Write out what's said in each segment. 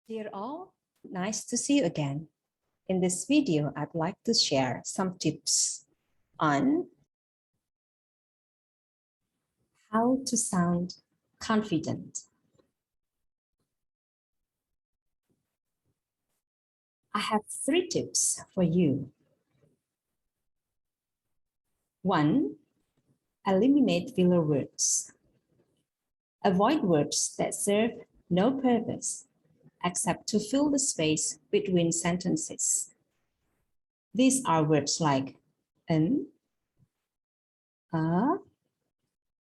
Dear all, nice to see you again. In this video, I'd like to share some tips on how to sound confident. I have 3 tips for you. 1. Eliminate filler words. Avoid words that serve no purpose except to fill the space between sentences. These are words like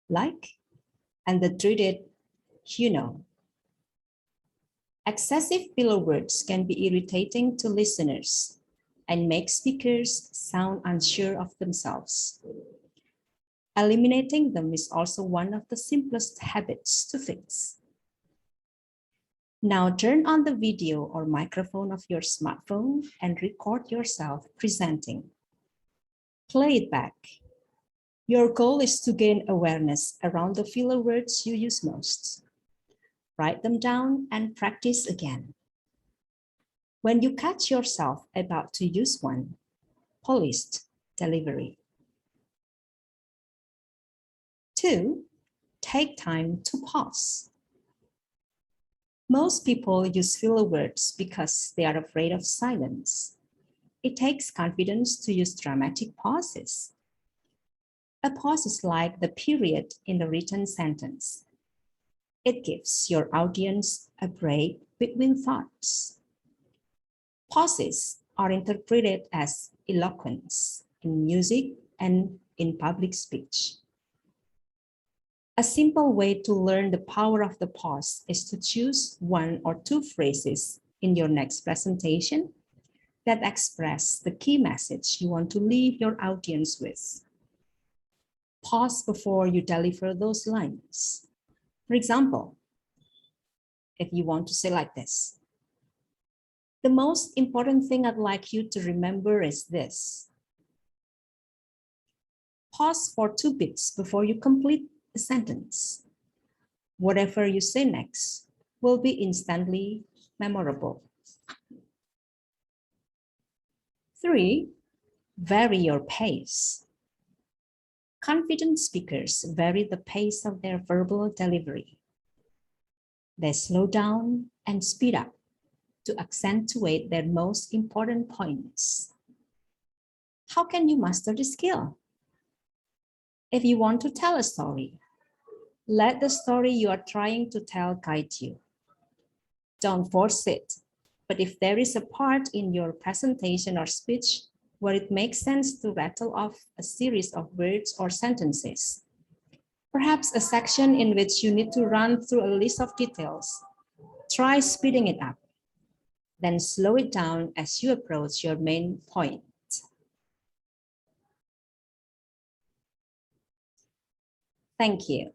like, and the dreaded you know. Excessive filler words can be irritating to listeners and make speakers sound unsure of themselves. Eliminating them is also one of the simplest habits to fix. Now turn on the video or microphone of your smartphone and record yourself presenting. Play it back. Your goal is to gain awareness around the filler words you use most. Write them down and practice again. When you catch yourself about to use one, polished delivery. 2. Take time to pause. Most people use filler words because they are afraid of silence. It takes confidence to use dramatic pauses. A pause is like the period in a written sentence. It gives your audience a break between thoughts. Pauses are interpreted as eloquence in music and in public speech. A simple way to learn the power of the pause is to choose 1 or 2 phrases in your next presentation that express the key message you want to leave your audience with. Pause before you deliver those lines. For example, if you want to say like this, the most important thing I'd like you to remember is this. Pause for 2 beats before you complete the sentence. Whatever you say next will be instantly memorable. 3. Vary your pace. Confident speakers vary the pace of their verbal delivery. They slow down and speed up to accentuate their most important points. How can you master this skill? If you want to tell a story, let the story you are trying to tell guide you. Don't force it, but if there is a part in your presentation or speech where it makes sense to rattle off a series of words or sentences, perhaps a section in which you need to run through a list of details, try speeding it up, then slow it down as you approach your main point. Thank you.